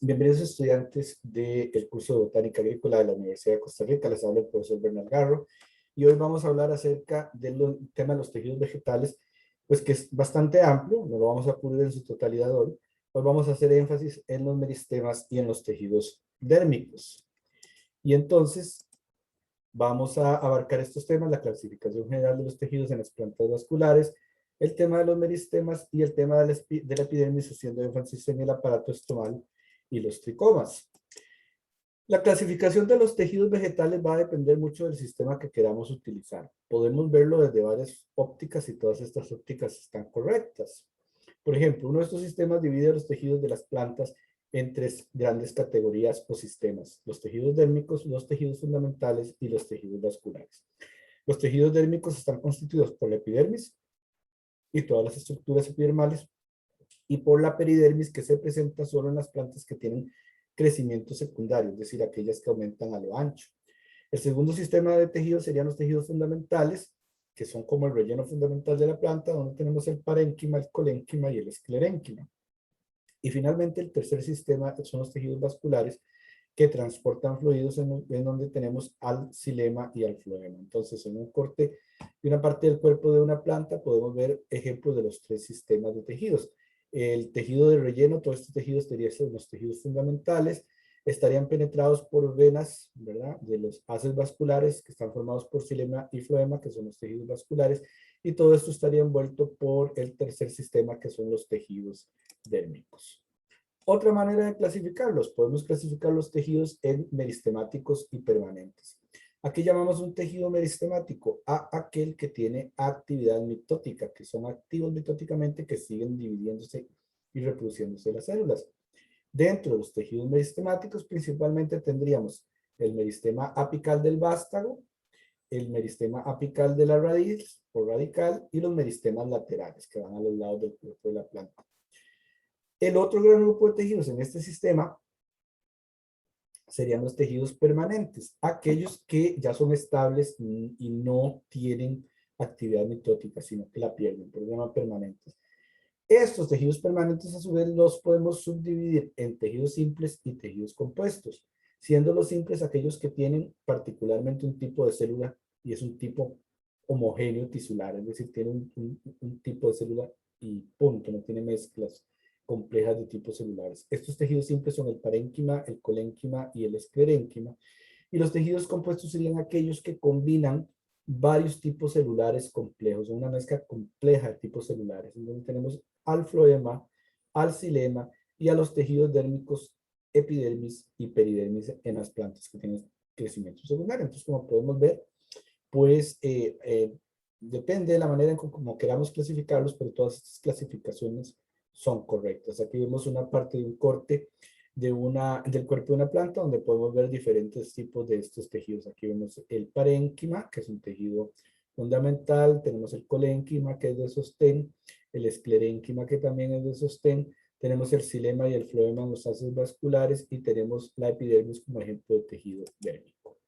Bienvenidos estudiantes del curso de Botánica Agrícola de la Universidad de Costa Rica. Les habla el profesor Bernal Garro y hoy vamos a hablar acerca del tema de los tejidos vegetales, pues que es bastante amplio, no lo vamos a cubrir en su totalidad hoy. Hoy vamos a hacer énfasis en los meristemas y en los tejidos dérmicos. Y entonces vamos a abarcar estos temas: la clasificación general de los tejidos en las plantas vasculares, el tema de los meristemas y el tema de la epidermis, haciendo énfasis en el aparato estomal y los tricomas. La clasificación de los tejidos vegetales va a depender mucho del sistema que queramos utilizar. Podemos verlo desde varias ópticas y todas estas ópticas están correctas. Por ejemplo, uno de estos sistemas divide los tejidos de las plantas en tres grandes categorías o sistemas: los tejidos dérmicos, los tejidos fundamentales y los tejidos vasculares. Los tejidos dérmicos están constituidos por la epidermis y todas las estructuras epidermales, y por la peridermis, que se presenta solo en las plantas que tienen crecimiento secundario, es decir, aquellas que aumentan a lo ancho. El segundo sistema de tejidos serían los tejidos fundamentales, que son como el relleno fundamental de la planta, donde tenemos el parénquima, el colénquima y el esclerénquima. Y finalmente el tercer sistema son los tejidos vasculares, que transportan fluidos en donde tenemos al xilema y al floema. Entonces, en un corte de una parte del cuerpo de una planta podemos ver ejemplos de los tres sistemas de tejidos. El tejido de relleno, todos estos tejidos serían los tejidos fundamentales, estarían penetrados por venas, ¿verdad?, de los haces vasculares, que están formados por xilema y floema, que son los tejidos vasculares, y todo esto estaría envuelto por el tercer sistema, que son los tejidos dérmicos. Otra manera de clasificarlos: podemos clasificar los tejidos en meristemáticos y permanentes. Aquí llamamos un tejido meristemático a aquel que tiene actividad mitótica, que son activos mitóticamente, que siguen dividiéndose y reproduciéndose las células. Dentro de los tejidos meristemáticos principalmente tendríamos el meristema apical del vástago, el meristema apical de la raíz o radical, y los meristemas laterales, que van a los lados del cuerpo de la planta. El otro gran grupo de tejidos en este sistema serían los tejidos permanentes, aquellos que ya son estables y no tienen actividad mitótica, sino que la pierden, por eso se llaman permanentes. Estos tejidos permanentes, a su vez, los podemos subdividir en tejidos simples y tejidos compuestos, siendo los simples aquellos que tienen particularmente un tipo de célula, y es un tipo homogéneo tisular, es decir, tiene un tipo de célula y punto, no tiene mezclas complejas de tipos celulares. Estos tejidos simples son el parénquima, el colénquima y el esclerénquima, y los tejidos compuestos serían aquellos que combinan varios tipos celulares complejos, una mezcla compleja de tipos celulares, en donde tenemos al floema, al xilema y a los tejidos dérmicos, epidermis y peridermis, en las plantas que tienen crecimiento secundario. Entonces, como podemos ver, pues depende de la manera en cómo queramos clasificarlos, pero todas estas clasificaciones son correctas. Aquí vemos una parte de un corte del cuerpo de una planta, donde podemos ver diferentes tipos de estos tejidos. Aquí vemos el parénquima, que es un tejido fundamental, tenemos el colénquima, que es de sostén, el esclerénquima, que también es de sostén, tenemos el xilema y el floema en los haces vasculares, y tenemos la epidermis como ejemplo de tejido dérmico.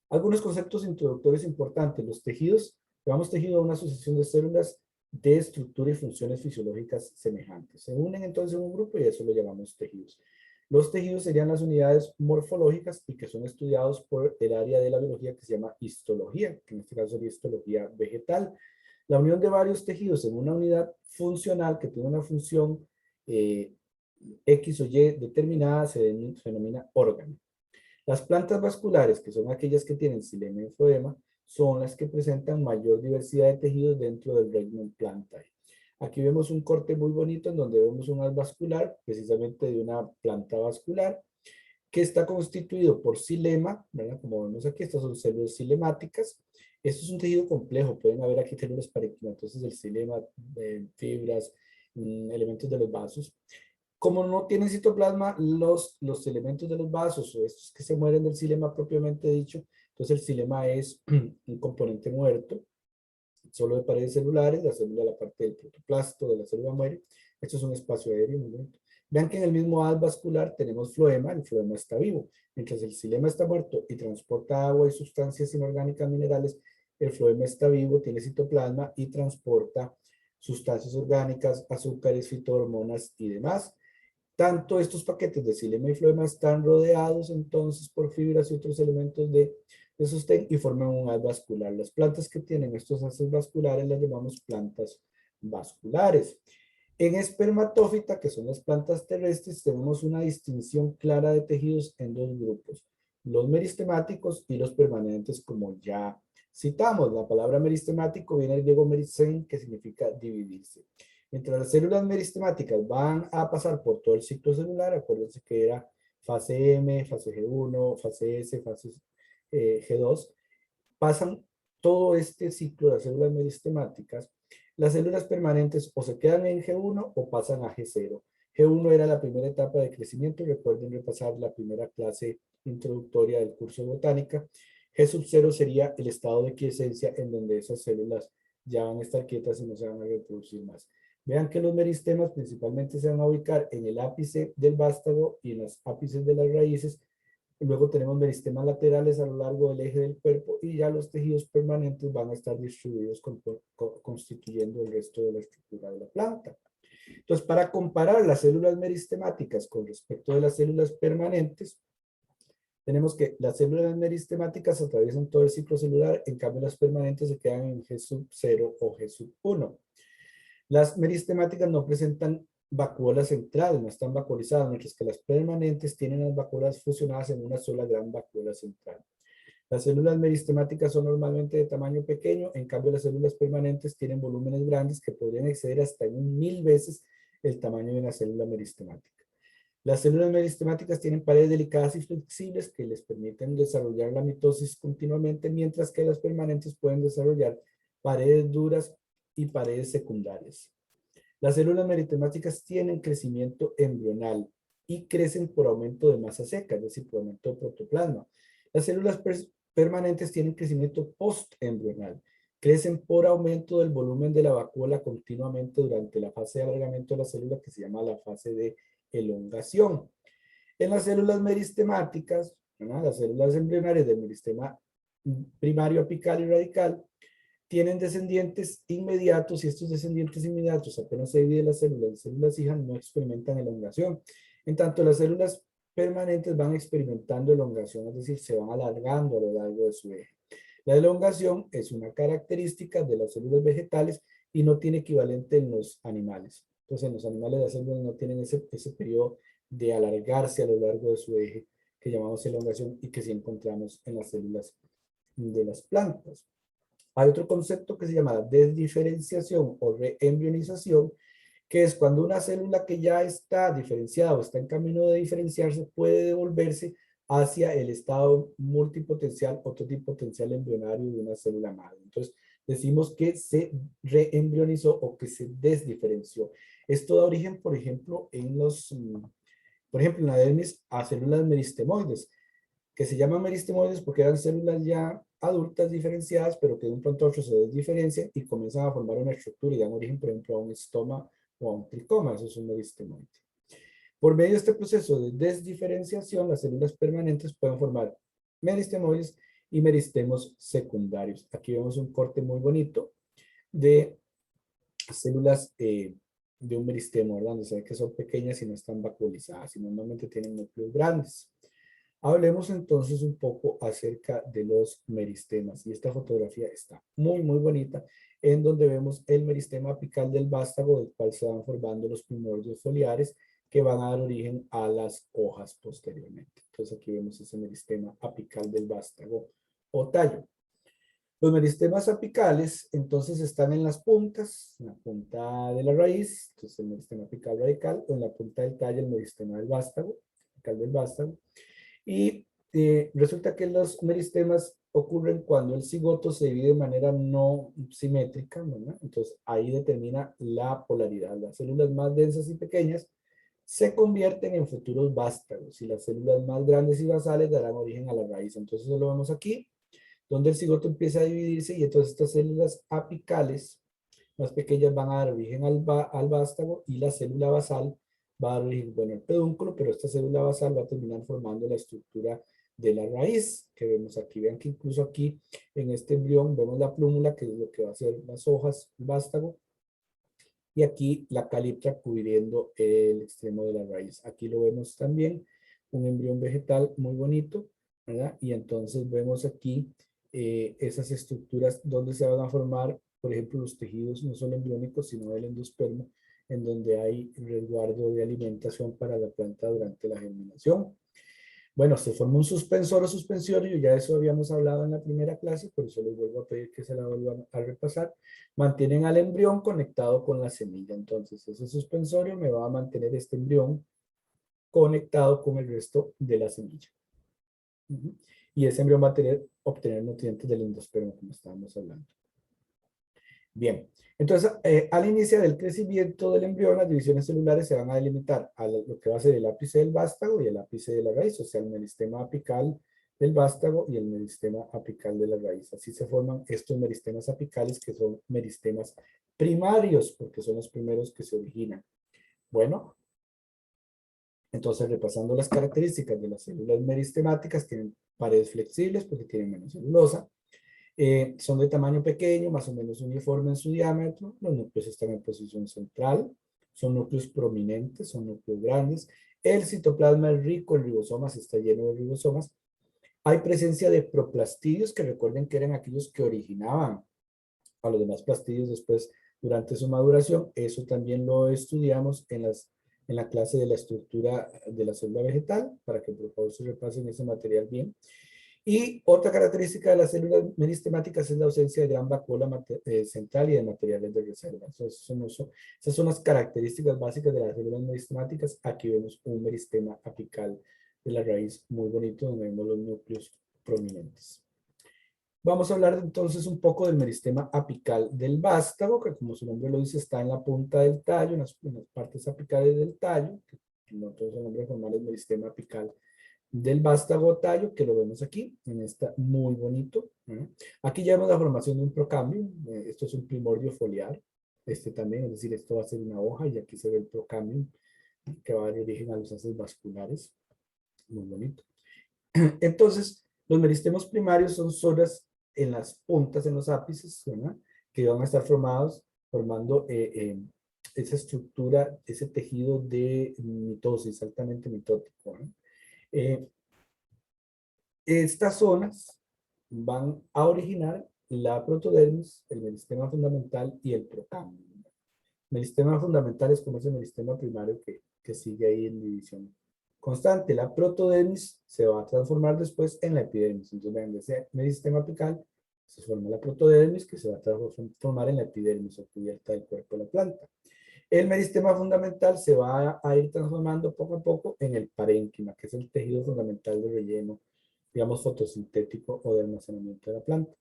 Algunos conceptos introductorios importantes: los tejidos, llamamos tejido a una asociación de células de estructura y funciones fisiológicas semejantes. Se unen entonces en un grupo y a eso lo llamamos tejidos. Los tejidos serían las unidades morfológicas y que son estudiados por el área de la biología que se llama histología, que en este caso sería histología vegetal. La unión de varios tejidos en una unidad funcional que tiene una función X o Y determinada se denomina órgano. Las plantas vasculares, que son aquellas que tienen xilema y floema, son las que presentan mayor diversidad de tejidos dentro del reino Plantae. Aquí vemos un corte muy bonito en donde vemos un haz vascular, precisamente de una planta vascular, que está constituido por xilema, ¿verdad? Como vemos aquí, estas son células xilemáticas. Esto es un tejido complejo, pueden haber aquí células parénquimas, entonces el xilema, fibras, elementos de los vasos. Como no tienen citoplasma los elementos de los vasos, o estos que se mueren del xilema propiamente dicho, entonces el xilema es un componente muerto, solo de paredes celulares, la célula, la parte del protoplasto de la célula muere. Esto es un espacio aéreo muy bonito. Vean que en el mismo haz vascular tenemos floema, el floema está vivo. Mientras el xilema está muerto y transporta agua y sustancias inorgánicas minerales, el floema está vivo, tiene citoplasma y transporta sustancias orgánicas, azúcares, fitohormonas y demás. Tanto estos paquetes de xilema y floema están rodeados entonces por fibras y otros elementos de sostén y forman un haz vascular. Las plantas que tienen estos haces vasculares las llamamos plantas vasculares. En espermatófita, que son las plantas terrestres, tenemos una distinción clara de tejidos en dos grupos, los meristemáticos y los permanentes, como ya citamos. La palabra meristemático viene del griego merisen, que significa dividirse. Mientras las células meristemáticas van a pasar por todo el ciclo celular, acuérdense que era fase M, fase G1, fase S, fase G2, pasan todo este ciclo de las células meristemáticas, las células permanentes o se quedan en G1 o pasan a G0. G1 era la primera etapa de crecimiento, recuerden repasar la primera clase introductoria del curso de botánica. G0 sería el estado de quiescencia en donde esas células ya van a estar quietas y no se van a reproducir más. Vean que los meristemas principalmente se van a ubicar en el ápice del vástago y en los ápices de las raíces. Luego tenemos meristemas laterales a lo largo del eje del cuerpo y ya los tejidos permanentes van a estar distribuidos constituyendo el resto de la estructura de la planta. Entonces, para comparar las células meristemáticas con respecto de las células permanentes, tenemos que las células meristemáticas atraviesan todo el ciclo celular, en cambio las permanentes se quedan en G0 o G1. Las meristemáticas no presentan vacuola central, no están vacuolizadas, mientras que las permanentes tienen las vacuolas fusionadas en una sola gran vacuola central. Las células meristemáticas son normalmente de tamaño pequeño, en cambio las células permanentes tienen volúmenes grandes que podrían exceder hasta en 1000 veces el tamaño de una célula meristemática. Las células meristemáticas tienen paredes delicadas y flexibles que les permiten desarrollar la mitosis continuamente, mientras que las permanentes pueden desarrollar paredes duras y paredes secundarias. Las células meristemáticas tienen crecimiento embrional y crecen por aumento de masa seca, es decir, por aumento de protoplasma. Las células permanentes tienen crecimiento postembrional. Crecen por aumento del volumen de la vacuola continuamente durante la fase de alargamiento de la célula, que se llama la fase de elongación. En las células meristemáticas, ¿verdad?, las células embrionarias del meristema primario, apical y radical, tienen descendientes inmediatos y estos descendientes inmediatos, apenas se divide la célula en células hijas, no experimentan elongación. En tanto, las células permanentes van experimentando elongación, es decir, se van alargando a lo largo de su eje. La elongación es una característica de las células vegetales y no tiene equivalente en los animales. Entonces, en los animales las células no tienen ese periodo de alargarse a lo largo de su eje que llamamos elongación y que sí encontramos en las células de las plantas. Hay otro concepto que se llama desdiferenciación o reembrionización, que es cuando una célula que ya está diferenciada o está en camino de diferenciarse puede devolverse hacia el estado multipotencial o totipotencial embrionario de una célula madre. Entonces, decimos que se reembrionizó o que se desdiferenció. Esto da origen, por ejemplo, en la dermis a células meristemoides, que se llaman meristemoides porque eran células ya adultas diferenciadas, pero que de un pronto a otro se desdiferencian y comienzan a formar una estructura y dan origen, por ejemplo, a un estoma o a un tricoma. Eso es un meristemoide. Por medio de este proceso de desdiferenciación, las células permanentes pueden formar meristemoides y meristemos secundarios. Aquí vemos un corte muy bonito de células de un meristemo, ¿verdad? Donde se ve que son pequeñas y no están vacuolizadas y normalmente tienen núcleos grandes. Hablemos entonces un poco acerca de los meristemas. Y esta fotografía está muy, muy bonita, en donde vemos el meristema apical del vástago, del cual se van formando los primordios foliares que van a dar origen a las hojas posteriormente. Entonces aquí vemos ese meristema apical del vástago o tallo. Los meristemas apicales entonces están en las puntas, en la punta de la raíz, entonces el meristema apical radical, o en la punta del tallo el meristema del vástago, apical del vástago. Y resulta que los meristemas ocurren cuando el cigoto se divide de manera no simétrica, ¿verdad? Entonces ahí determina la polaridad. Las células más densas y pequeñas se convierten en futuros vástagos y las células más grandes y basales darán origen a la raíz. Entonces eso lo vemos aquí, donde el cigoto empieza a dividirse y entonces estas células apicales más pequeñas van a dar origen al vástago y la célula basal va a dar origen, bueno, al pedúnculo, pero esta célula basal va a terminar formando la estructura de la raíz que vemos aquí. Vean que incluso aquí en este embrión vemos la plúmula, que es lo que va a ser las hojas, el vástago, y aquí la caliptra cubriendo el extremo de la raíz. Aquí lo vemos también, un embrión vegetal muy bonito, ¿verdad? Y entonces vemos aquí esas estructuras donde se van a formar, por ejemplo, los tejidos no solo embriónicos, sino el endospermo, en donde hay resguardo de alimentación para la planta durante la germinación. Bueno, se forma un suspensor o suspensorio, ya eso habíamos hablado en la primera clase, por eso les vuelvo a pedir que se la vuelvan a repasar. Mantienen al embrión conectado con la semilla. Entonces, ese suspensorio me va a mantener este embrión conectado con el resto de la semilla. Y ese embrión va a obtener nutrientes del endospermo, como estábamos hablando. Bien, entonces al inicio del crecimiento del embrión, las divisiones celulares se van a delimitar a lo que va a ser el ápice del vástago y el ápice de la raíz, o sea, el meristema apical del vástago y el meristema apical de la raíz. Así se forman estos meristemas apicales, que son meristemas primarios, porque son los primeros que se originan. Bueno, entonces repasando las características de las células meristemáticas, tienen paredes flexibles porque tienen menos celulosa. Son de tamaño pequeño, más o menos uniforme en su diámetro. Los núcleos están en posición central. Son núcleos prominentes, son núcleos grandes. El citoplasma es rico en ribosomas, está lleno de ribosomas. Hay presencia de proplastidios, que recuerden que eran aquellos que originaban a los demás plastidios después durante su maduración. Eso también lo estudiamos en la clase de la estructura de la célula vegetal, para que por favor se repasen ese material bien. Y otra característica de las células meristemáticas es la ausencia de gran vacuola central y de materiales de reserva. Entonces, esas son las características básicas de las células meristemáticas. Aquí vemos un meristema apical de la raíz muy bonito, donde vemos los núcleos prominentes. Vamos a hablar entonces un poco del meristema apical del vástago, que como su nombre lo dice, está en la punta del tallo, en las partes apicales del tallo, que no todo su nombre formal es meristema apical del vástago tallo, que lo vemos aquí, en esta muy bonito. Aquí ya vemos la formación de un procámbio. Esto es un primordio foliar, este también, es decir, esto va a ser una hoja y aquí se ve el procámbio que va a dar origen a los haces vasculares, muy bonito. Entonces, los meristemas primarios son zonas en las puntas, en los ápices, ¿verdad? Que van a estar formando esa estructura, ese tejido de mitosis, altamente mitótico, ¿no? Estas zonas van a originar la protodermis, el meristema fundamental y el procámbio. El meristema fundamental es como ese meristema primario que sigue ahí en división constante. La protodermis se va a transformar después en la epidermis. Entonces, vean, de ese meristema apical se forma la protodermis, que se va a transformar en la epidermis o cubierta del cuerpo de la planta. El meristema fundamental se va a ir transformando poco a poco en el parénquima, que es el tejido fundamental de relleno, digamos, fotosintético o de almacenamiento de la planta.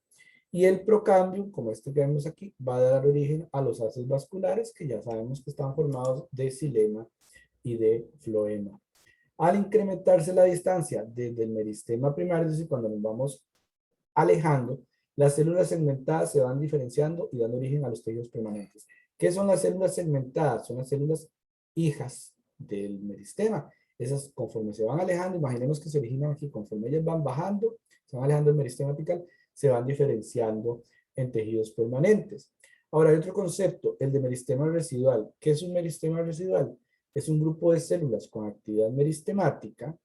Y el procámbium, como este que vemos aquí, va a dar origen a los haces vasculares, que ya sabemos que están formados de xilema y de floema. Al incrementarse la distancia desde el meristema primario, es decir, cuando nos vamos alejando, las células segmentadas se van diferenciando y dando origen a los tejidos permanentes. ¿Qué son las células segmentadas? Son las células hijas del meristema. Esas, conforme se van alejando, imaginemos que se originan aquí, conforme ellas van bajando, se van alejando del meristema apical, se van diferenciando en tejidos permanentes. Ahora, hay otro concepto, el de meristema residual. ¿Qué es un meristema residual? Es un grupo de células con actividad meristemática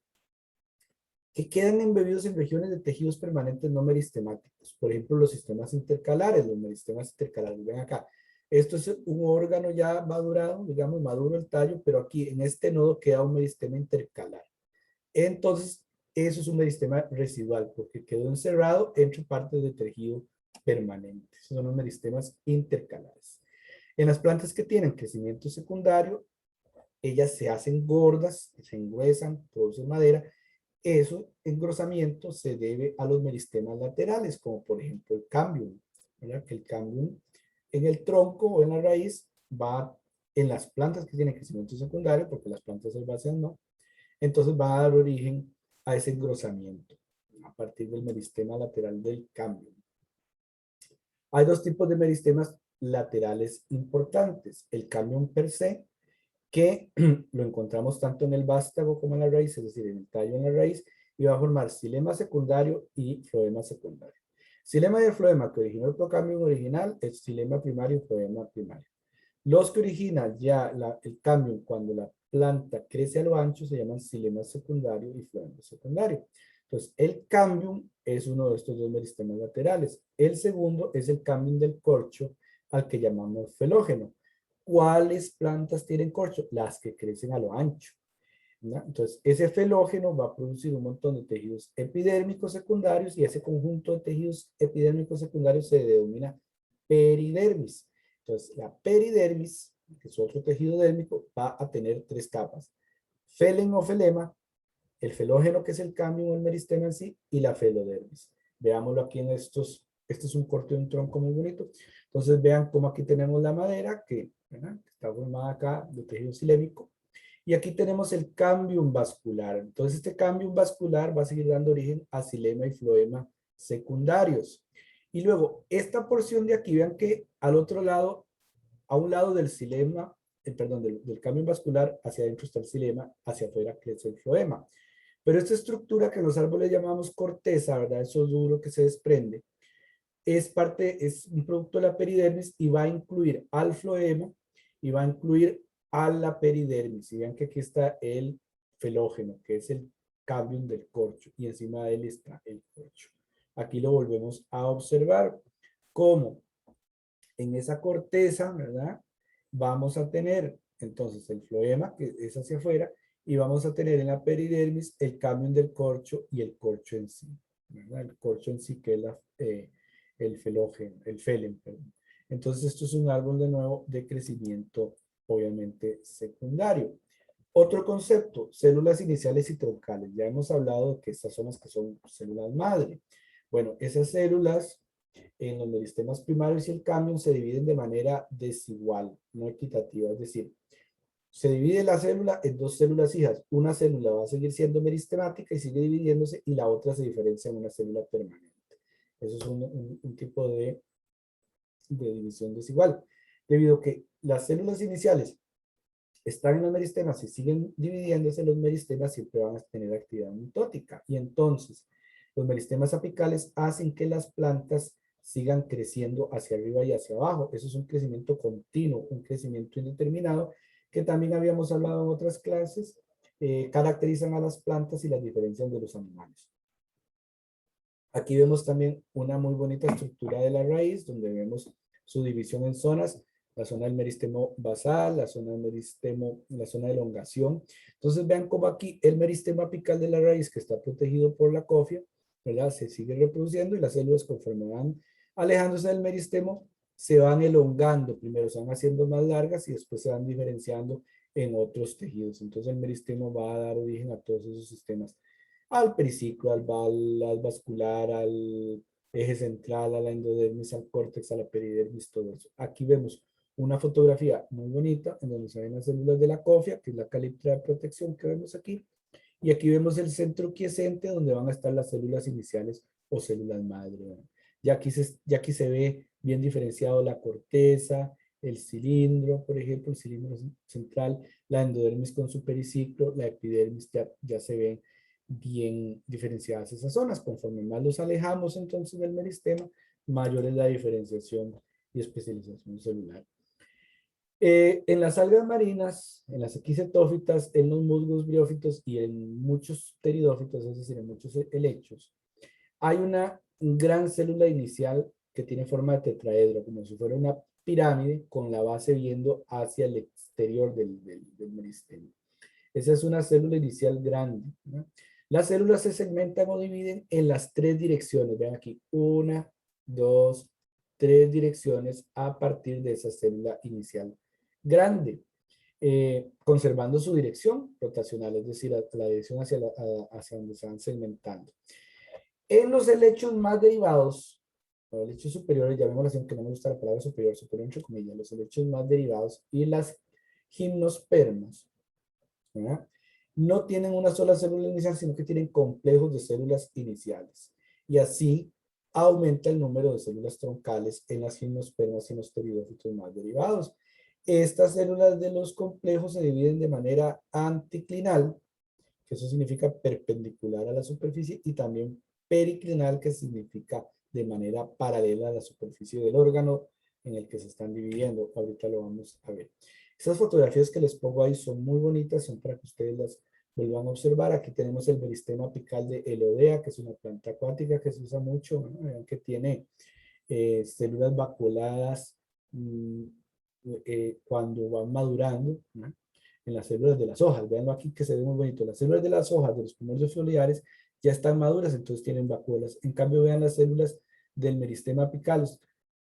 que quedan embebidos en regiones de tejidos permanentes no meristemáticos. Por ejemplo, los sistemas intercalares, los meristemas intercalares. Ven acá. Esto es un órgano ya madurado, digamos, maduro el tallo, pero aquí en este nodo queda un meristema intercalar. Entonces, eso es un meristema residual, porque quedó encerrado entre partes de tejido permanente. Esos son los meristemas intercalares. En las plantas que tienen crecimiento secundario, ellas se hacen gordas, se engruesan, producen madera. Eso engrosamiento se debe a los meristemas laterales, como por ejemplo el cambium, ¿verdad? Que el cambium en el tronco o en la raíz va en las plantas que tienen crecimiento secundario, porque las plantas herbáceas no, entonces va a dar origen a ese engrosamiento a partir del meristema lateral del cambium. Hay dos tipos de meristemas laterales importantes, el cambium per se, que lo encontramos tanto en el vástago como en la raíz, es decir, en el tallo y en la raíz, y va a formar xilema secundario y floema secundario. Xilema y el floema que originó el procámbium original es xilema primario y floema primario. Los que originan ya el cambio cuando la planta crece a lo ancho se llaman xilema secundario y floema secundario. Entonces, el cambium es uno de estos dos meristemas laterales. El segundo es el cambium del corcho, al que llamamos felógeno. ¿Cuáles plantas tienen corcho? Las que crecen a lo ancho, ¿no? Entonces, ese felógeno va a producir un montón de tejidos epidérmicos secundarios y ese conjunto de tejidos epidérmicos secundarios se denomina peridermis. Entonces, la peridermis, que es otro tejido dérmico, va a tener tres capas: felen o felema, el felógeno, que es el cambio en el meristema en sí, y la felodermis. Veámoslo aquí en estos. Este es un corte de un tronco muy bonito. Entonces, vean cómo aquí tenemos la madera que, ¿verdad?, que está formada acá de tejido silémico. Y aquí tenemos el cambium vascular. Entonces, este cambium vascular va a seguir dando origen a xilema y floema secundarios. Y luego, esta porción de aquí, vean que al otro lado, a un lado del xilema, perdón, del cambium vascular, hacia adentro está el xilema, hacia afuera crece el floema. Pero esta estructura que en los árboles llamamos corteza, ¿verdad? Eso duro que se desprende, es un producto de la peridermis y va a incluir al floema y va a incluir a la peridermis. Y vean que aquí está el felógeno, que es el cambium del corcho, y encima de él está el corcho. Aquí lo volvemos a observar como en esa corteza, ¿verdad? Vamos a tener entonces el floema, que es hacia afuera, y vamos a tener en la peridermis el cambium del corcho y el corcho en sí, ¿verdad? El corcho en sí, que es el felógeno, el felen, perdón. Entonces, esto es un árbol de nuevo de crecimiento, obviamente, secundario. Otro concepto, células iniciales y troncales. Ya hemos hablado de que estas son las que son células madre. Bueno, esas células en los meristemas primarios y el cambium se dividen de manera desigual, no equitativa. Es decir, se divide la célula en dos células hijas. Una célula va a seguir siendo meristemática y sigue dividiéndose, y la otra se diferencia en una célula permanente. Eso es un tipo de división desigual. Debido a que las células iniciales están en los meristemas y siguen dividiéndose, los meristemas siempre van a tener actividad mitótica. Y entonces, los meristemas apicales hacen que las plantas sigan creciendo hacia arriba y hacia abajo. Eso es un crecimiento continuo, un crecimiento indeterminado, que también habíamos hablado en otras clases. Caracterizan a las plantas y las diferencian de los animales. Aquí vemos también una muy bonita estructura de la raíz, donde vemos su división en zonas: la zona del meristemo basal, la zona del meristemo, la zona de elongación. Entonces vean cómo aquí el meristema apical de la raíz, que está protegido por la cofia, ¿verdad?, se sigue reproduciendo, y las células, conforme van alejándose del meristemo, se van elongando. Primero se van haciendo más largas y después se van diferenciando en otros tejidos. Entonces el meristemo va a dar origen a todos esos sistemas: al periciclo, al vascular, al eje central, a la endodermis, al córtex, a la peridermis, todo eso. Aquí vemos una fotografía muy bonita en donde se ven las células de la cofia, que es la caliptra de protección que vemos aquí. Y aquí vemos el centro quiescente, donde van a estar las células iniciales o células madre. Ya aquí se ve bien diferenciado la corteza, el cilindro, por ejemplo, el cilindro central, la endodermis con su periciclo, la epidermis, ya se ven bien diferenciadas esas zonas. Conforme más los alejamos entonces del meristema, mayor es la diferenciación y especialización celular. En las algas marinas, en las equisetófitas, en los musgos briófitos y en muchos pteridófitos, es decir, en muchos helechos, hay una gran célula inicial que tiene forma de tetraedro, como si fuera una pirámide con la base viendo hacia el exterior del meristema. Esa es una célula inicial grande, ¿no? Las células se segmentan o dividen en las tres direcciones. Vean aquí, una, dos, tres direcciones a partir de esa célula inicial grande, conservando su dirección rotacional, es decir, la dirección hacia donde se van segmentando. En los helechos más derivados, los helechos superiores, llamémoslo así, aunque no me gusta la palabra superior, superior entre comillas, los helechos más derivados y las gimnospermas, ¿verdad?, no tienen una sola célula inicial, sino que tienen complejos de células iniciales. Y así aumenta el número de células troncales en las gimnospermas y en los pteridófitos más derivados. Estas células de los complejos se dividen de manera anticlinal, que eso significa perpendicular a la superficie, y también periclinal, que significa de manera paralela a la superficie del órgano en el que se están dividiendo. Ahorita lo vamos a ver. Estas fotografías que les pongo ahí son muy bonitas, son para que ustedes las vuelvan a observar. Aquí tenemos el meristema apical de Elodea, que es una planta acuática que se usa mucho, ¿no? Vean que tiene células vacuoladas cuando van madurando, ¿no? En las células de las hojas. Veanlo aquí que se ve muy bonito. Las células de las hojas de los primordios foliares ya están maduras, entonces tienen vacuolas. En cambio, vean las células del meristema apical.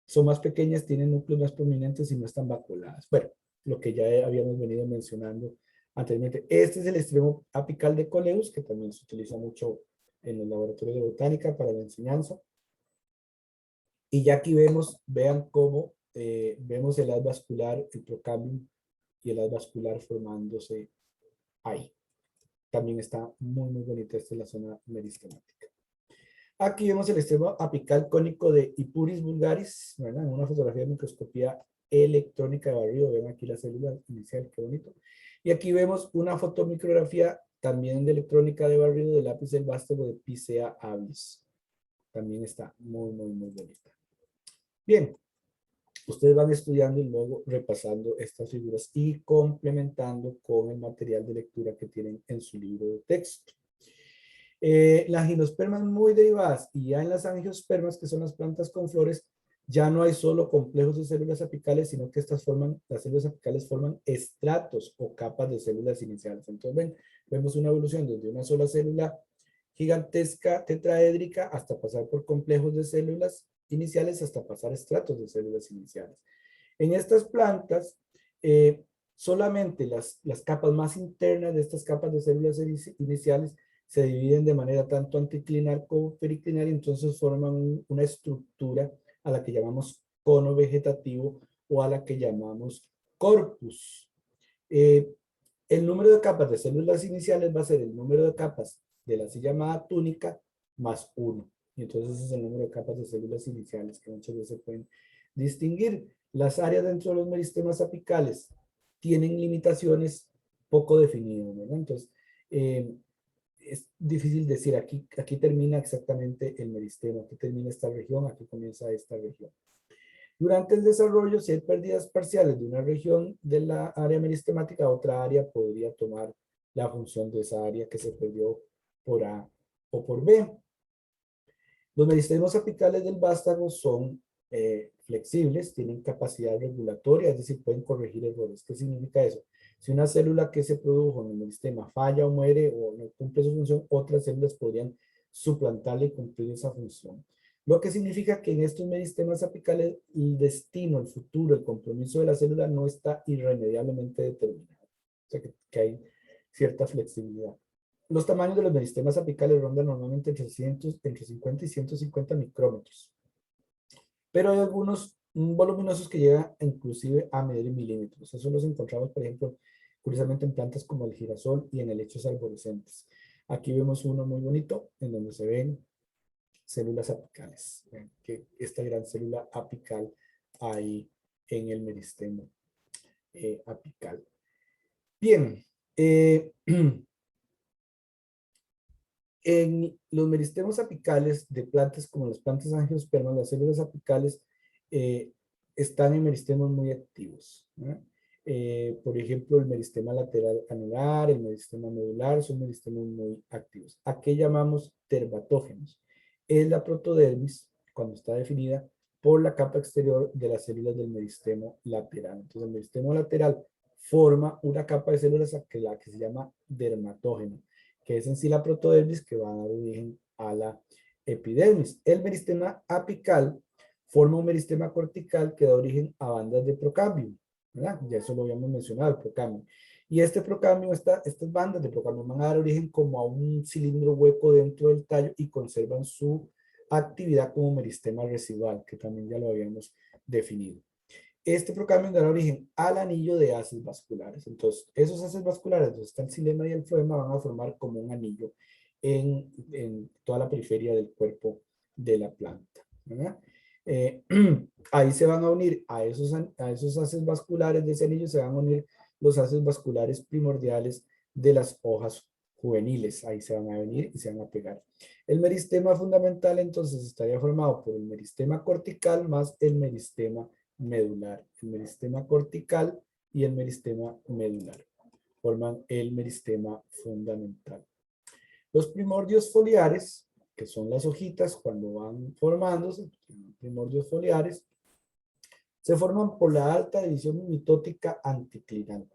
Son más pequeñas, tienen núcleos más prominentes y no están vacuoladas. Bueno, lo que ya habíamos venido mencionando anteriormente. Este es el extremo apical de Coleus, que también se utiliza mucho en los laboratorios de botánica para la enseñanza. Y ya aquí vemos, vean cómo vemos el haz vascular, el procambium y el haz vascular formándose ahí. También está muy, muy bonita. Esta es la zona meristemática. Aquí vemos el extremo apical cónico de Ipuris vulgaris, ¿verdad? En una fotografía de microscopía electrónica de barrido. Ven aquí la célula inicial, qué bonito. Y aquí vemos una fotomicrografía también de electrónica de barrido del lápiz del vástago de Picea avis. También está muy, muy, muy bonita. Bien, ustedes van estudiando y luego repasando estas figuras y complementando con el material de lectura que tienen en su libro de texto. Las gimnospermas muy derivadas y ya en las angiospermas, que son las plantas con flores, ya no hay solo complejos de células apicales, sino que las células apicales forman estratos o capas de células iniciales. Entonces vemos una evolución desde una sola célula gigantesca tetraédrica hasta pasar por complejos de células iniciales hasta pasar a estratos de células iniciales. En estas plantas, solamente las capas más internas de estas capas de células iniciales se dividen de manera tanto anticlinal como periclinal y entonces forman una estructura a la que llamamos cono vegetativo o a la que llamamos corpus. El número de capas de células iniciales va a ser el número de capas de la así llamada túnica más 1. Y entonces ese es el número de capas de células iniciales que muchas veces se pueden distinguir. Las áreas dentro de los meristemas apicales tienen limitaciones poco definidas, ¿verdad? Entonces, es difícil decir, aquí termina exactamente el meristema, aquí termina esta región, aquí comienza esta región. Durante el desarrollo, si hay pérdidas parciales de una región de la área meristemática, otra área podría tomar la función de esa área que se perdió por A o por B. Los meristemas apicales del vástago son flexibles, tienen capacidad regulatoria, es decir, pueden corregir errores. ¿Qué significa eso? Si una célula que se produjo en el meristema falla o muere o no cumple su función, otras células podrían suplantarle y cumplir esa función. Lo que significa que en estos meristemas apicales el destino, el futuro, el compromiso de la célula no está irremediablemente determinado. O sea que hay cierta flexibilidad. Los tamaños de los meristemas apicales rondan normalmente entre 50 y 150 micrómetros. Pero hay algunos voluminosos que llegan inclusive a medir milímetros. Eso los encontramos, por ejemplo, curiosamente en plantas como el girasol y en helechos arborescentes. Aquí vemos uno muy bonito en donde se ven células apicales. Ven que esta gran célula apical ahí en el meristema apical. Bien. En los meristemas apicales de plantas como las plantas angiospermas, las células apicales están en meristemos muy activos, ¿no? Por ejemplo, el meristema lateral anular, el meristema medular, son meristemos muy activos. ¿A qué llamamos terbatógenos? Es la protodermis, cuando está definida, por la capa exterior de las células del meristemo lateral. Entonces, el meristemo lateral forma una capa de células la que se llama dermatógeno, que es en sí la protodermis que va a dar origen a la epidermis. El meristema apical forma un meristema cortical que da origen a bandas de procambium, ¿verdad? Ya eso lo habíamos mencionado, el procambium. Y este procambium, estas bandas de procambium van a dar origen como a un cilindro hueco dentro del tallo y conservan su actividad como meristema residual, que también ya lo habíamos definido. Este procambium dará origen al anillo de haces vasculares. Entonces, esos haces vasculares, donde está el xilema y el floema, van a formar como un anillo en toda la periferia del cuerpo de la planta, ¿verdad? Ahí se van a unir a esos haces vasculares de ese anillo, se van a unir los haces vasculares primordiales de las hojas juveniles. Ahí se van a venir y se van a pegar. El meristema fundamental entonces estaría formado por el meristema cortical más el meristema medular. El meristema cortical y el meristema medular forman el meristema fundamental. Los primordios foliares, que son las hojitas cuando van formándose, primordios foliares, se forman por la alta división mitótica anticlinal.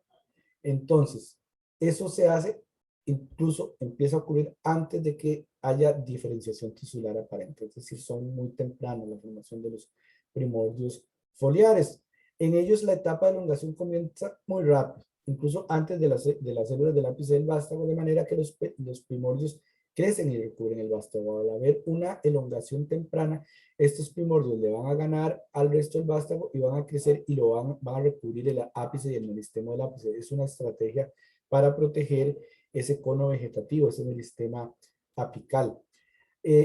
Entonces, eso se hace, incluso empieza a ocurrir antes de que haya diferenciación tisular aparente, es decir, son muy tempranos la formación de los primordios foliares. En ellos la etapa de elongación comienza muy rápido, incluso antes de las células del ápice del vástago, de manera que los primordios crecen y recubren el vástago. Al haber una elongación temprana, estos primordios le van a ganar al resto del vástago y van a crecer y van a recubrir el ápice y el meristema del ápice. Es una estrategia para proteger ese cono vegetativo, ese meristema apical.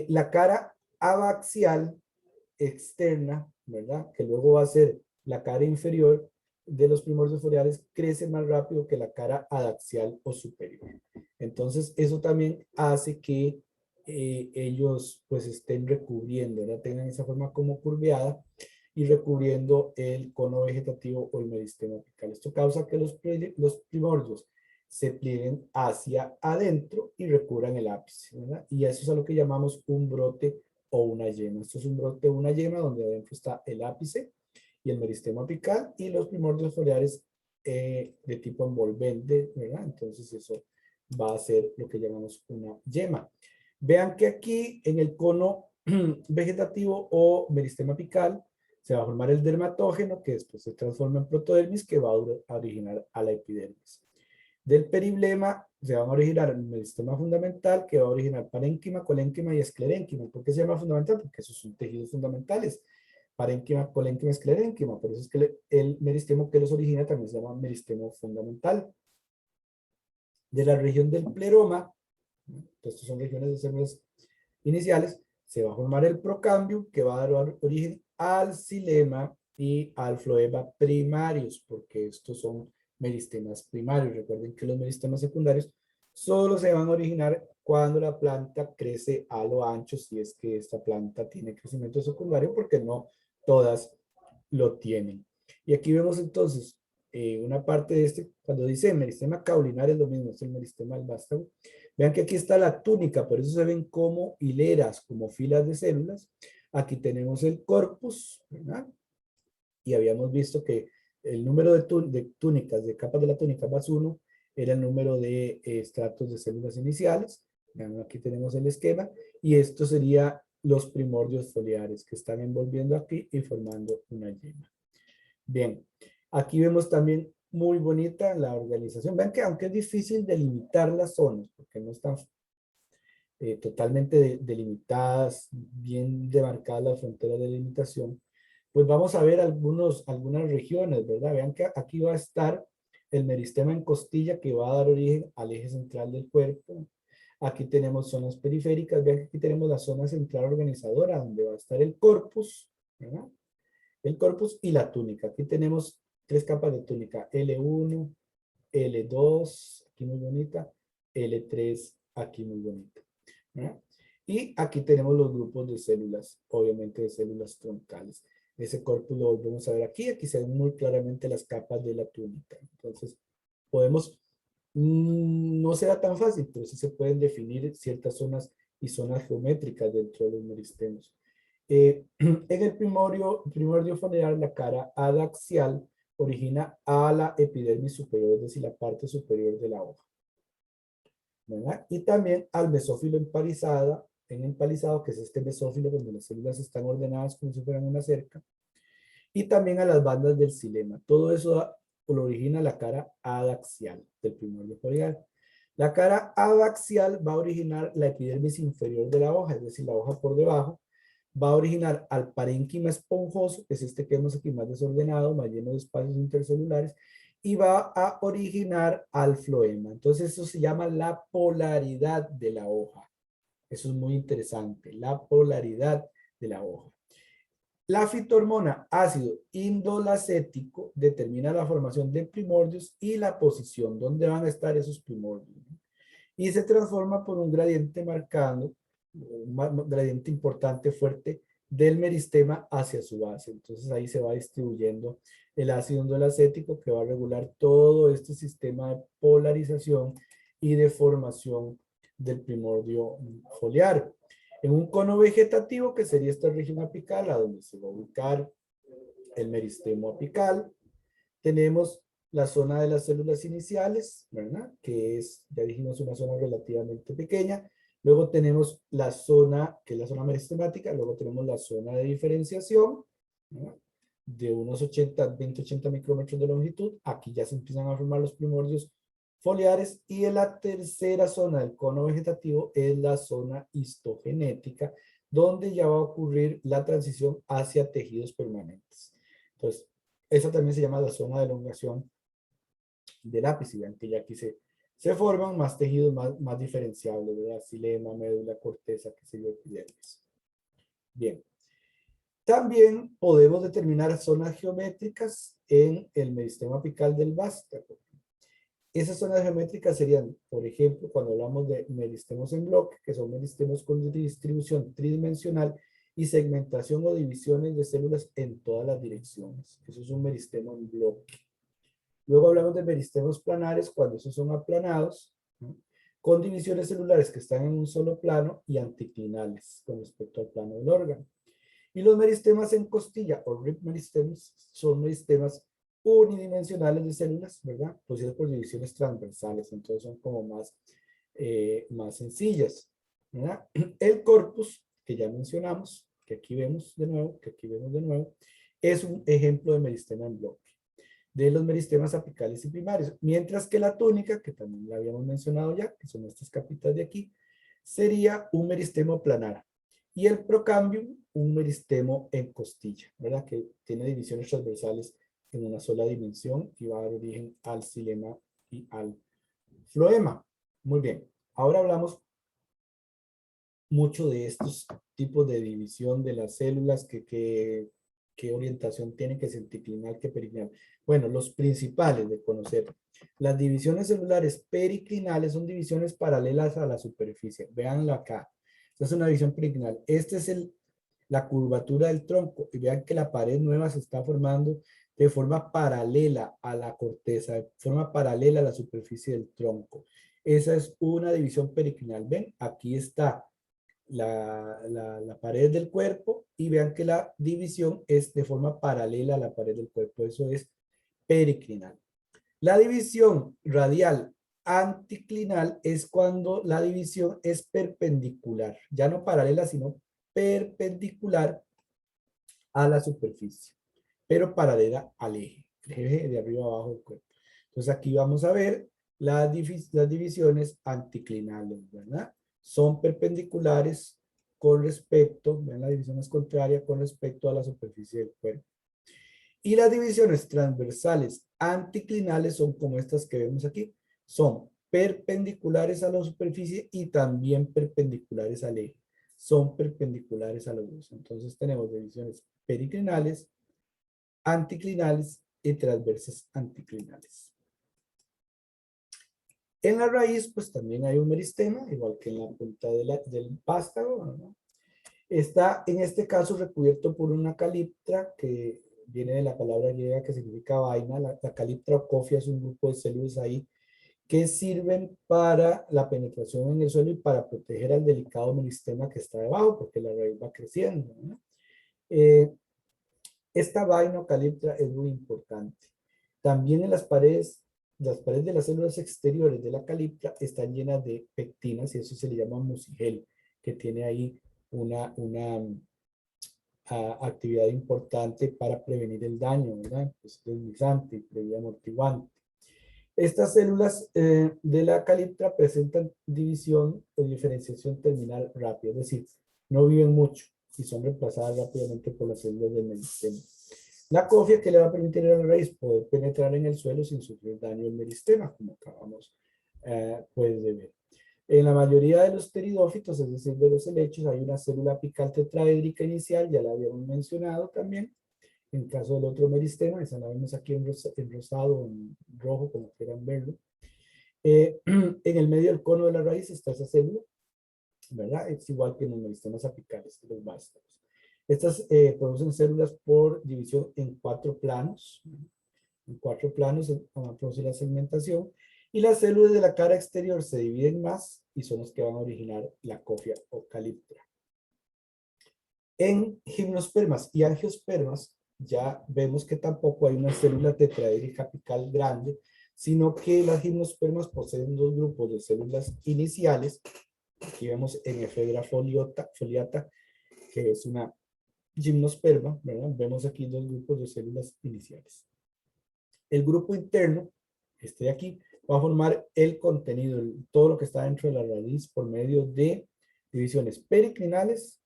La cara abaxial externa, ¿verdad? Que luego va a ser la cara inferior de los primordios foliares, crece más rápido que la cara adaxial o superior. Entonces, eso también hace que ellos pues estén recubriendo, ¿verdad? Tengan esa forma como curveada y recubriendo el cono vegetativo o el meristema apical. Esto causa que los primordios se plieguen hacia adentro y recubran el ápice, ¿verdad? Y eso es a lo que llamamos un brote o una yema. Esto es un brote o una yema donde adentro está el ápice y el meristema apical y los primordios foliares de tipo envolvente, ¿verdad? Entonces eso va a ser lo que llamamos una yema. Vean que aquí en el cono vegetativo o meristema apical se va a formar el dermatógeno que después se transforma en protodermis que va a originar a la epidermis. Del periblema se van a originar el meristema fundamental que va a originar parénquima, colénquima y esclerénquima. ¿Por qué se llama fundamental? Porque esos son tejidos fundamentales. Parénquima, colénquima, esclerénquima. Por eso es que el meristemo que los origina también se llama meristemo fundamental. De la región del pleroma, estas son regiones de células iniciales, se va a formar el procambio que va a dar origen al xilema y al floema primarios, porque estos son meristemas primarios. Recuerden que los meristemas secundarios solo se van a originar cuando la planta crece a lo ancho, si es que esta planta tiene crecimiento secundario, porque no todas lo tienen. Y aquí vemos entonces una parte de este, cuando dice meristema caulinar es lo mismo, es el meristema del vástago. Vean que aquí está la túnica, por eso se ven como hileras, como filas de células. Aquí tenemos el corpus, ¿verdad? Y habíamos visto que el número de túnicas, de capas de la túnica más 1, era el número de estratos de células iniciales. Vean, aquí tenemos el esquema. Y esto sería los primordios foliares que están envolviendo aquí y formando una yema. Bien, aquí vemos también muy bonita la organización. Vean que aunque es difícil delimitar las zonas, porque no están totalmente delimitadas, bien demarcadas las fronteras de delimitación, pues vamos a ver algunas regiones, ¿verdad? Vean que aquí va a estar el meristema en costilla que va a dar origen al eje central del cuerpo. Aquí tenemos zonas periféricas, vean que aquí tenemos la zona central organizadora, donde va a estar el corpus, ¿verdad? El corpus y la túnica. Aquí tenemos 3 capas de túnica, L1, L2, aquí muy bonita, L3, aquí muy bonita. ¿No? Y aquí tenemos los grupos de células, obviamente de células troncales. Ese corpus lo volvemos a ver aquí. Aquí se ven muy claramente las capas de la túnica. Entonces, podemos, no será tan fácil, pero sí se pueden definir ciertas zonas y zonas geométricas dentro de los meristemas. En el primordio foliar, la cara adaxial origina a la epidermis superior, es decir, la parte superior de la hoja, ¿verdad? Y también al mesófilo empalizado, que es este mesófilo donde las células están ordenadas como si fueran una cerca, y también a las bandas del xilema. Todo eso lo origina la cara adaxial del primordio foliar. La cara adaxial va a originar la epidermis inferior de la hoja, es decir, la hoja por debajo, va a originar al parénquima esponjoso, que es este que vemos aquí más desordenado, más lleno de espacios intercelulares, y va a originar al floema. Entonces eso se llama la polaridad de la hoja. Eso es muy interesante, la polaridad de la hoja. La fitohormona ácido indolacético determina la formación de primordios y la posición donde van a estar esos primordios. Y se transforma por un gradiente marcado, un gradiente importante, fuerte, del meristema hacia su base. Entonces ahí se va distribuyendo el ácido indolacético que va a regular todo este sistema de polarización y de formación del primordio foliar. En un cono vegetativo, que sería esta región apical, a donde se va a ubicar el meristemo apical, tenemos la zona de las células iniciales, ¿verdad? Que es, ya dijimos, una zona relativamente pequeña. Luego tenemos la zona, que es la zona meristemática. Luego tenemos la zona de diferenciación, ¿verdad? De unos 20-80 micrómetros de longitud. Aquí ya se empiezan a formar los primordios foliares. Y en la tercera zona del cono vegetativo es la zona histogenética, donde ya va a ocurrir la transición hacia tejidos permanentes. Entonces, esa también se llama la zona de elongación del ápice. Vean que ya aquí se forman más tejidos más diferenciables, ¿verdad? Xilema, médula, corteza, qué sé yo, epidermis. Bien. También podemos determinar zonas geométricas en el meristema apical del vástago. Esas zonas geométricas serían, por ejemplo, cuando hablamos de meristemos en bloque, que son meristemos con distribución tridimensional y segmentación o divisiones de células en todas las direcciones. Eso es un meristemo en bloque. Luego hablamos de meristemos planares, cuando esos son aplanados, ¿no? Con divisiones celulares que están en un solo plano y anticlinales con respecto al plano del órgano. Y los meristemas en costilla o rib meristems son meristemas unidimensionales de células, ¿verdad? Producidos por divisiones transversales, entonces son como más sencillas, ¿verdad? El corpus, que ya mencionamos, que aquí vemos de nuevo, es un ejemplo de meristema en bloque de los meristemas apicales y primarios, mientras que la túnica, que también la habíamos mencionado ya, que son estas capitas de aquí, sería un meristemo planar. Y el procambium, un meristemo en costilla, ¿verdad? Que tiene divisiones transversales en una sola dimensión y va a dar origen al xilema y al floema. Muy bien, ahora hablamos mucho de estos tipos de división de las células, qué orientación tienen, que centiclinal, que periclinal. Bueno, los principales de conocer. Las divisiones celulares periclinales son divisiones paralelas a la superficie. Véanlo acá. Esta es una división periclinal. Esta es la curvatura del tronco. Y vean que la pared nueva se está formando de forma paralela a la corteza, de forma paralela a la superficie del tronco. Esa es una división periclinal. ¿Ven? Aquí está la pared del cuerpo y vean que la división es de forma paralela a la pared del cuerpo. Eso es periclinal. La división radial anticlinal es cuando la división es perpendicular, ya no paralela, sino perpendicular a la superficie, pero paralela al eje, el eje de arriba abajo del cuerpo. Entonces aquí vamos a ver las divisiones anticlinales, ¿verdad? Son perpendiculares con respecto, ven la división es contraria con respecto a la superficie del cuerpo. Y las divisiones transversales anticlinales son como estas que vemos aquí, son perpendiculares a la superficie y también perpendiculares al eje. Son perpendiculares a los dos. Entonces tenemos divisiones periclinales, anticlinales y transversas anticlinales. En la raíz, pues también hay un meristema, igual que en la punta del vástago, ¿no? Está en este caso recubierto por una caliptra que viene de la palabra griega que significa vaina. La caliptra o cofia es un grupo de células ahí que sirven para la penetración en el suelo y para proteger al delicado meristema que está debajo, porque la raíz va creciendo, ¿no? Esta vaina o caliptra es muy importante. También en las paredes de las células exteriores de la caliptra están llenas de pectinas y eso se le llama mucigel, que tiene ahí una actividad importante para prevenir el daño, ¿verdad? Es deslizante y previa amortiguante. Estas células de la caliptra presentan división o diferenciación terminal rápida, es decir, no viven mucho y son reemplazadas rápidamente por las células del meristema. La cofia que le va a permitir a la raíz poder penetrar en el suelo sin sufrir daño del meristema, como acabamos pues, de ver. En la mayoría de los pteridófitos, es decir, de los helechos, hay una célula apical tetraédrica inicial, ya la habíamos mencionado también. En caso del otro meristema, esa la vemos aquí en rosado, en rojo, como quieran verlo. En el medio del cono de la raíz está esa célula, ¿verdad? Es igual que en los meristemas apicales de los vástagos. Estas producen células por división en 4 planos. En 4 planos van a producir la segmentación. Y las células de la cara exterior se dividen más y son las que van a originar la cofia o calíptera. En gimnospermas y angiospermas ya vemos que tampoco hay una célula tetraédrica apical grande, sino que las gimnospermas poseen 2 grupos de células iniciales. Aquí vemos en efedra foliata, que es una gimnosperma, ¿verdad? Vemos aquí 2 grupos de células iniciales. El grupo interno, este de aquí, va a formar el contenido, todo lo que está dentro de la raíz por medio de divisiones periclinales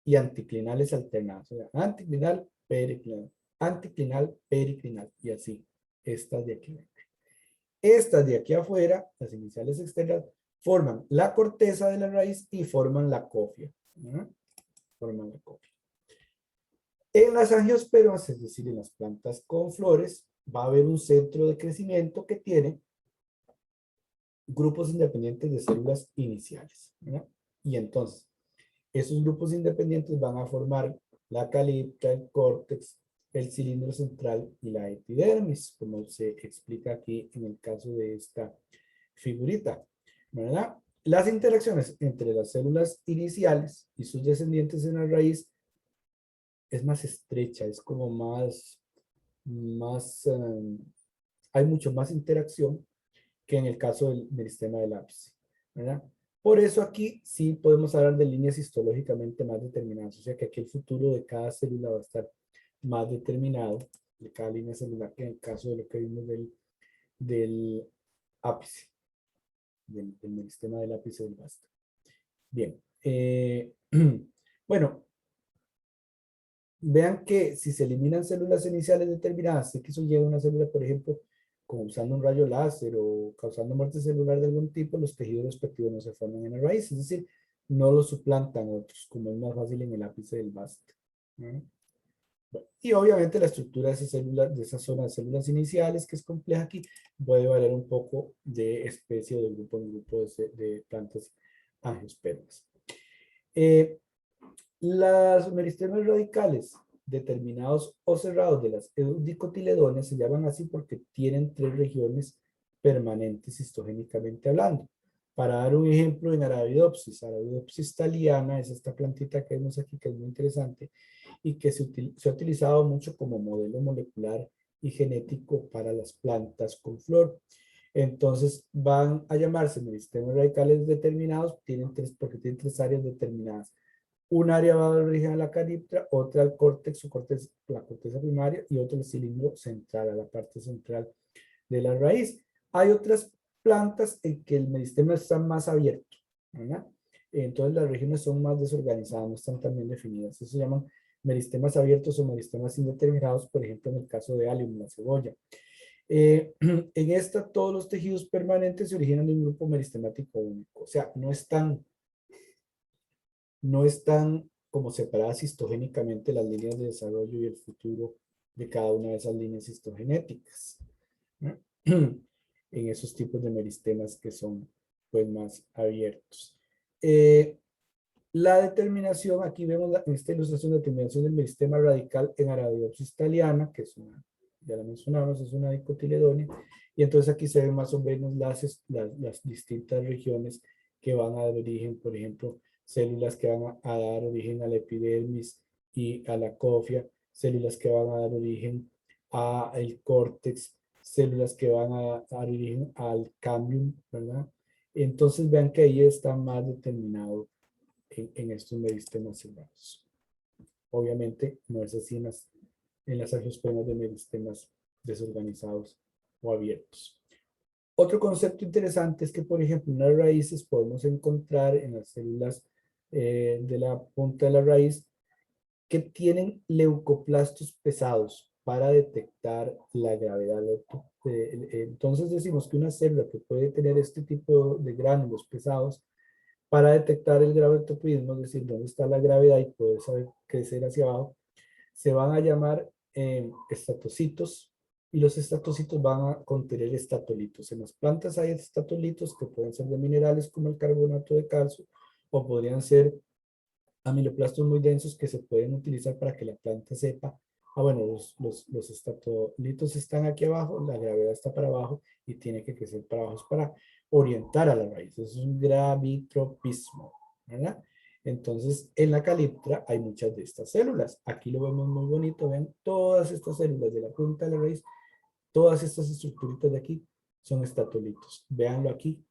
y anticlinales alternadas. O sea, anticlinal, periclinal, y así. Estas de aquí. Estas de aquí afuera, las iniciales externas, forman la corteza de la raíz y forman la cofia. ¿No? Forman la cofia. En las angiospermas, es decir, en las plantas con flores, va a haber un centro de crecimiento que tiene grupos independientes de células iniciales. ¿No? Y entonces, esos grupos independientes van a formar la caliptra, el córtex, el cilindro central y la epidermis, como se explica aquí en el caso de esta figurita, ¿verdad? Las interacciones entre las células iniciales y sus descendientes en la raíz es más estrecha, es como hay mucho más interacción que en el caso del meristema del ápice, ¿verdad? Por eso aquí sí podemos hablar de líneas histológicamente más determinadas, o sea que aquí el futuro de cada célula va a estar más determinado, de cada línea celular, que en el caso de lo que vimos del ápice, del meristema del ápice del vástago. Bien, bueno, vean que si se eliminan células iniciales determinadas, sé que eso lleva a una célula, por ejemplo, como usando un rayo láser o causando muerte celular de algún tipo, los tejidos respectivos no se forman en la raíz, es decir, no los suplantan otros, como es más fácil en el ápice del vástago. ¿No? Bueno, y obviamente la estructura de esa célula, de esa zona de células iniciales, que es compleja aquí, puede variar un poco de especie o de grupo en grupo de plantas angiospermas. Las meristemas radicales determinados o cerrados de las dicotiledonias se llaman así porque tienen 3 regiones permanentes histogénicamente hablando. Para dar un ejemplo, en Arabidopsis thaliana es esta plantita que vemos aquí que es muy interesante y que se ha utilizado mucho como modelo molecular y genético para las plantas con flor. Entonces van a llamarse meristemas radicales determinados porque tienen 3 áreas determinadas. Un área va a dar origen a la caliptra, otra al córtex o la corteza primaria y otro al cilindro central, a la parte central de la raíz. Hay otras plantas en que el meristema está más abierto, ¿verdad? Entonces las regiones son más desorganizadas, no están tan bien definidas. Eso se llaman meristemas abiertos o meristemas indeterminados, por ejemplo, en el caso de Allium, la cebolla. En esta, todos los tejidos permanentes se originan de un grupo meristemático único. O sea, no están como separadas histogénicamente las líneas de desarrollo y el futuro de cada una de esas líneas histogenéticas, ¿no? En esos tipos de meristemas que son pues más abiertos. La determinación, aquí vemos en esta ilustración de determinación del meristema radical en Arabidopsis thaliana, que es una, ya la mencionamos, es una dicotiledonia, y entonces aquí se ven más o menos las distintas regiones que van a dar origen, por ejemplo, células que van a dar origen a la epidermis y a la cofia, células que van a dar origen al córtex, células que van a dar origen al cambium, ¿verdad? Entonces vean que ahí está más determinado en estos meristemas cerrados. Obviamente no es así en las angiospermas de meristemas desorganizados o abiertos. Otro concepto interesante es que, por ejemplo, en las raíces podemos encontrar en las células de la punta de la raíz que tienen leucoplastos pesados para detectar la gravedad. Entonces decimos que una célula que puede tener este tipo de gránulos pesados para detectar el gravetopismo, es decir, dónde está la gravedad y poder saber crecer hacia abajo, se van a llamar estatocitos, y los estatocitos van a contener estatolitos. En las plantas hay estatolitos que pueden ser de minerales como el carbonato de calcio o podrían ser Amiloplastos muy densos que se pueden utilizar para que la planta sepa, bueno, los estatolitos están aquí abajo, la gravedad está para abajo y tiene que crecer para abajo, es para orientar a la raíz, es un gravitropismo, ¿verdad? Entonces, en la caliptra hay muchas de estas células. Aquí lo vemos muy bonito, vean, todas estas células de la punta de la raíz, todas estas estructuritas de aquí son estatolitos. Véanlo aquí.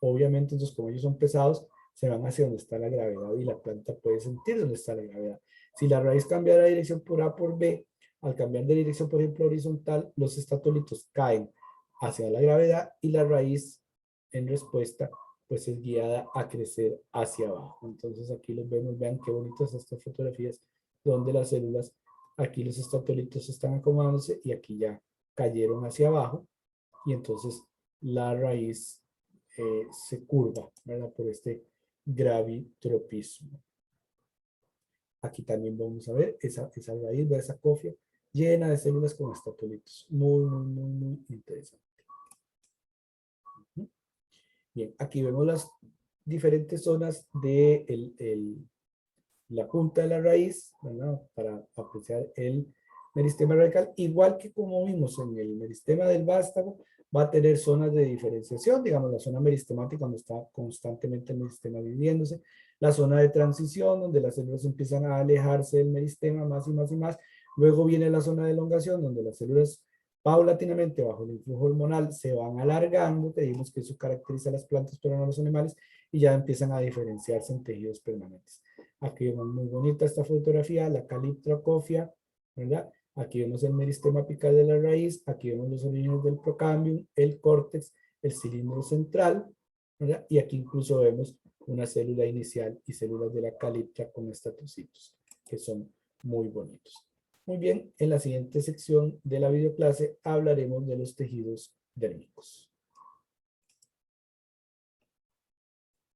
Obviamente, entonces, como ellos son pesados, se van hacia donde está la gravedad y la planta puede sentir dónde está la gravedad. Si la raíz cambia de dirección por A por B, al cambiar de dirección, por ejemplo, horizontal, los estatolitos caen hacia la gravedad y la raíz, en respuesta, pues es guiada a crecer hacia abajo. Entonces aquí los vemos, vean qué bonitas estas fotografías, donde las células, aquí los estatolitos están acomodándose y aquí ya cayeron hacia abajo y entonces la raíz se curva, ¿verdad? Por este gravitropismo. Aquí también vamos a ver esa raíz, esa cofia llena de células con estatolitos. Muy, muy, muy, muy interesante. Bien, aquí vemos las diferentes zonas de la punta de la raíz, ¿verdad? Para apreciar el meristema radical, igual que como vimos en el meristema del vástago, va a tener zonas de diferenciación, digamos la zona meristemática donde está constantemente el meristema dividiéndose, la zona de transición donde las células empiezan a alejarse del meristema más y más y más, luego viene la zona de elongación donde las células paulatinamente bajo el influjo hormonal se van alargando, que dijimos que eso caracteriza a las plantas pero no a los animales, y ya empiezan a diferenciarse en tejidos permanentes. Aquí vemos muy bonita esta fotografía, la caliptra cofia, ¿verdad? Aquí vemos el meristema apical de la raíz, aquí vemos los orígenes del procambium, el córtex, el cilindro central, ¿verdad? Y aquí incluso vemos una célula inicial y células de la caliptra con estatocitos, que son muy bonitos. Muy bien, en la siguiente sección de la videoclase hablaremos de los tejidos dérmicos.